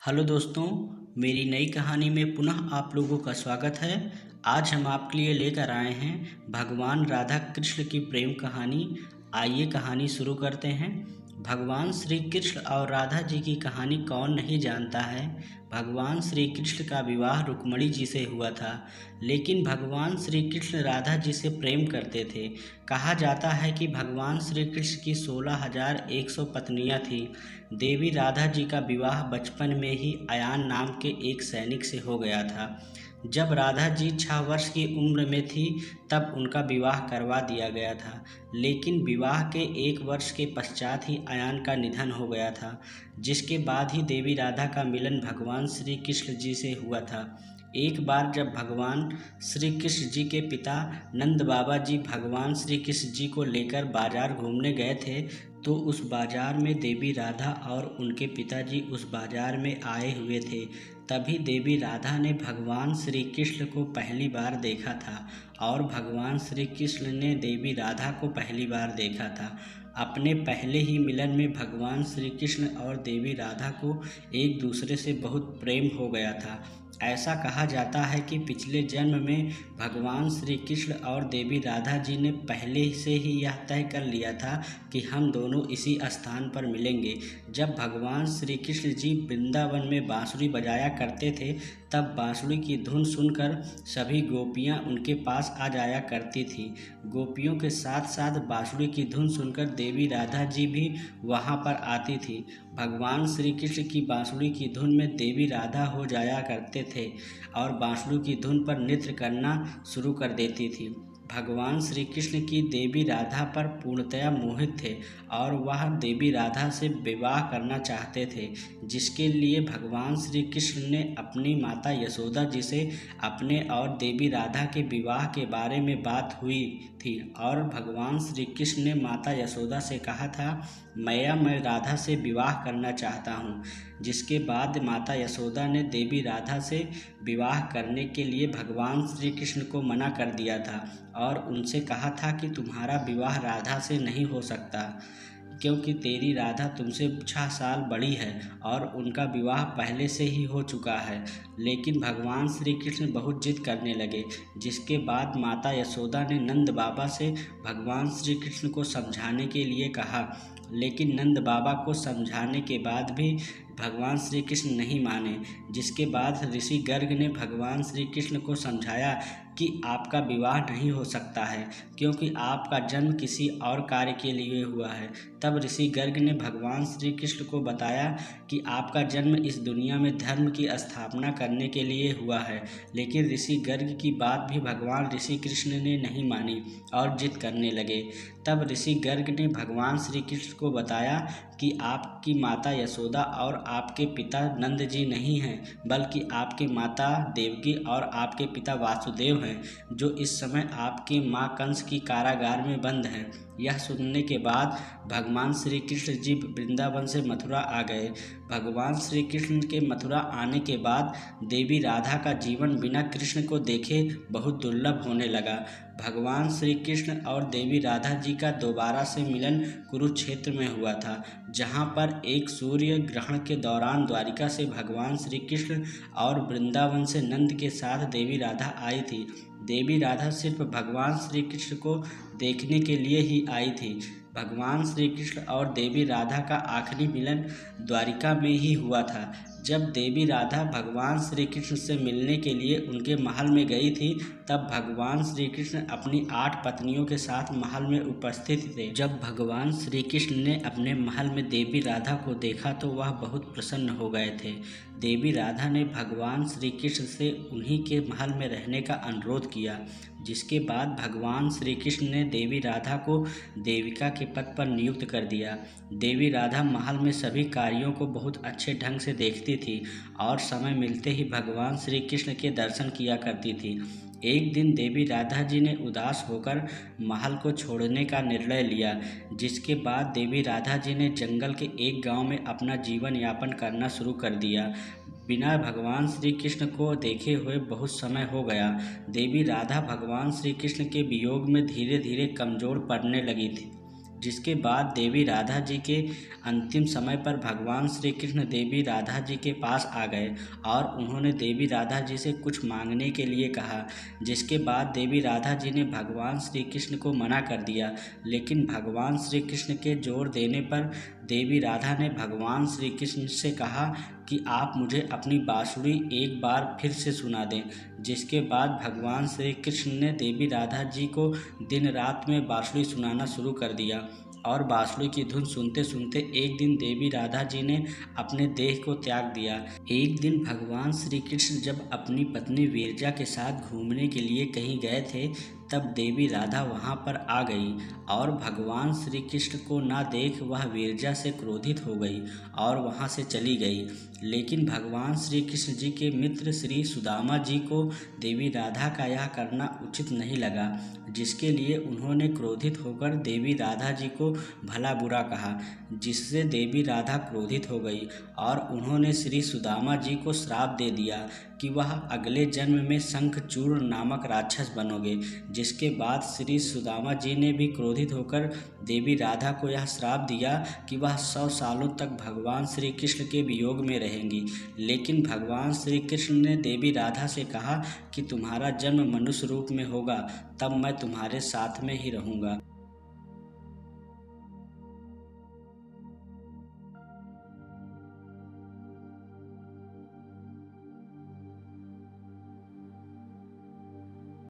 Hello दोस्तों, मेरी नई कहानी में पुनः आप लोगों का स्वागत है। आज हम आपके लिए लेकर आए हैं भगवान राधा कृष्ण की प्रेम कहानी। आइए कहानी शुरू करते हैं। भगवान श्री कृष्ण और राधा जी की कहानी कौन नहीं जानता है। भगवान श्री कृष्ण का विवाह रुक्मिणी जी से हुआ था, लेकिन भगवान श्री कृष्ण राधा जी से प्रेम करते थे। कहा जाता है कि भगवान श्री कृष्ण की 16,100 पत्नियां थीं। देवी राधा जी का विवाह बचपन में ही अयान नाम के एक सैनिक से हो गया था। जब राधा जी 6 वर्ष की उम्र में थी तब उनका विवाह करवा दिया गया था, लेकिन विवाह के 1 वर्ष के पश्चात ही अयान का निधन हो गया था, जिसके बाद ही देवी राधा का मिलन भगवान श्री कृष्ण जी से हुआ था। एक बार जब भगवान श्री कृष्ण जी के पिता नंद बाबा जी भगवान श्री कृष्ण जी को लेकर बाजार घूमने गए थे, तो उस बाजार में देवी राधा और उनके पिताजी उस बाजार में आए हुए थे। तभी देवी राधा ने भगवान श्री कृष्ण को पहली बार देखा था और भगवान श्री कृष्ण ने देवी राधा को पहली बार देखा था। अपने पहले ही मिलन में भगवान श्री कृष्ण और देवी राधा को एक दूसरे से बहुत प्रेम हो गया था। ऐसा कहा जाता है कि पिछले जन्म में भगवान श्री कृष्ण और देवी राधा जी ने पहले से ही यह तय कर लिया था कि हम दोनों इसी स्थान पर मिलेंगे। जब भगवान श्री कृष्ण जी वृंदावन में बांसुरी बजाया करते थे, तब बांसुरी की धुन सुनकर सभी गोपियां उनके पास आ जाया करती थी। गोपियों के साथ साथ बांसुरी की धुन सुनकर देवी राधा जी भी वहां पर आती थी। भगवान श्री कृष्ण की बांसुरी की धुन में देवी राधा हो जाया करते थे और बांसुरी की धुन पर नृत्य करना शुरू कर देती थी। भगवान श्री कृष्ण की देवी राधा पर पूर्णतया मोहित थे और वह देवी राधा से विवाह करना चाहते थे, जिसके लिए भगवान श्री कृष्ण ने अपनी माता यशोदा जी से अपने और देवी राधा के विवाह के बारे में बात हुई थी। और भगवान श्री कृष्ण ने माता यशोदा से कहा था, मैं राधा से विवाह करना चाहता हूँ। जिसके बाद माता यशोदा ने देवी राधा से विवाह करने के लिए भगवान श्री कृष्ण को मना कर दिया था और उनसे कहा था कि तुम्हारा विवाह राधा से नहीं हो सकता, क्योंकि तेरी राधा तुमसे 6 साल बड़ी है और उनका विवाह पहले से ही हो चुका है। लेकिन भगवान श्री कृष्ण बहुत जिद करने लगे, जिसके बाद माता यशोदा ने नंद बाबा से भगवान श्री कृष्ण को समझाने के लिए कहा, लेकिन नंद बाबा को समझाने के बाद भी भगवान श्री कृष्ण नहीं माने। जिसके बाद ऋषि गर्ग ने भगवान श्री कृष्ण को समझाया कि आपका विवाह नहीं हो सकता है, क्योंकि आपका जन्म किसी और कार्य के लिए हुआ है। तब ऋषि गर्ग ने भगवान श्री कृष्ण को बताया कि आपका जन्म इस दुनिया में धर्म की स्थापना करने के लिए हुआ है। लेकिन ऋषि गर्ग की बात भी भगवान ऋषि कृष्ण ने नहीं मानी और जिद करने लगे। तब ऋषि गर्ग ने भगवान श्री कृष्ण को बताया कि आपकी माता यशोदा और आपके पिता नंद जी नहीं हैं, बल्कि आपके माता देवकी और आपके पिता वासुदेव हैं, जो इस समय आपकी माँ कंस की कारागार में बंद हैं। यह सुनने के बाद भगवान श्री कृष्ण जी वृंदावन से मथुरा आ गए। भगवान श्री कृष्ण के मथुरा आने के बाद देवी राधा का जीवन बिना कृष्ण को देखे बहुत दुर्लभ होने लगा। भगवान श्री कृष्ण और देवी राधा जी का दोबारा से मिलन कुरुक्षेत्र में हुआ था, जहां पर एक सूर्य ग्रहण के दौरान द्वारिका से भगवान श्री कृष्ण और वृंदावन से नंद के साथ देवी राधा आई थी। देवी राधा सिर्फ भगवान श्री कृष्ण को देखने के लिए ही आई थी। भगवान श्री कृष्ण और देवी राधा का आखिरी मिलन द्वारिका में ही हुआ था। जब देवी राधा भगवान श्री कृष्ण से मिलने के लिए उनके महल में गई थी, तब भगवान श्री कृष्ण अपनी 8 पत्नियों के साथ महल में उपस्थित थे। जब भगवान श्री कृष्ण ने अपने महल में देवी राधा को देखा तो वह बहुत प्रसन्न हो गए थे। देवी राधा ने भगवान श्री कृष्ण से उन्हीं के महल में रहने का अनुरोध किया, जिसके बाद भगवान श्री कृष्ण ने देवी राधा को देविका के पद पर नियुक्त कर दिया। देवी राधा महल में सभी कार्यों को बहुत अच्छे ढंग से देखती थी और समय मिलते ही भगवान श्री कृष्ण के दर्शन किया करती थी। एक दिन देवी राधा जी ने उदास होकर महल को छोड़ने का निर्णय लिया, जिसके बाद देवी राधा जी ने जंगल के एक गांव में अपना जीवन यापन करना शुरू कर दिया। बिना भगवान श्री कृष्ण को देखे हुए बहुत समय हो गया। देवी राधा भगवान श्री कृष्ण के वियोग में धीरे धीरे कमज़ोर पड़ने लगी थी। जिसके बाद देवी राधा जी के अंतिम समय पर भगवान श्री कृष्ण देवी राधा जी के पास आ गए और उन्होंने देवी राधा जी से कुछ मांगने के लिए कहा, जिसके बाद देवी राधा जी ने भगवान श्री कृष्ण को मना कर दिया। लेकिन भगवान श्री कृष्ण के जोर देने पर देवी राधा ने भगवान श्री कृष्ण से कहा कि आप मुझे अपनी बांसुरी एक बार फिर से सुना दें। जिसके बाद भगवान श्री कृष्ण ने देवी राधा जी को दिन रात में बांसुरी सुनाना शुरू कर दिया और बांसुरी की धुन सुनते सुनते एक दिन देवी राधा जी ने अपने देह को त्याग दिया। एक दिन भगवान श्री कृष्ण जब अपनी पत्नी विरजा के साथ घूमने के लिए कहीं गए थे, तब देवी राधा वहां पर आ गई और भगवान श्री कृष्ण को ना देख वह विरजा से क्रोधित हो गई और वहां से चली गई। लेकिन भगवान श्री कृष्ण जी के मित्र श्री सुदामा जी को देवी राधा का यह करना उचित नहीं लगा, जिसके लिए उन्होंने क्रोधित होकर देवी राधा जी को भला बुरा कहा, जिससे देवी राधा क्रोधित हो गई और उन्होंने श्री सुदामा जी को श्राप दे दिया कि वह अगले जन्म में शंखचूर्ण नामक राक्षस बनोगे। जिसके बाद श्री सुदामा जी ने भी क्रोधित होकर देवी राधा को यह श्राप दिया कि वह 100 सालों तक भगवान श्री कृष्ण के वियोग में रहेंगी। लेकिन भगवान श्री कृष्ण ने देवी राधा से कहा कि तुम्हारा जन्म मनुष्य रूप में होगा, तब मैं तुम्हारे साथ में ही रहूँगा।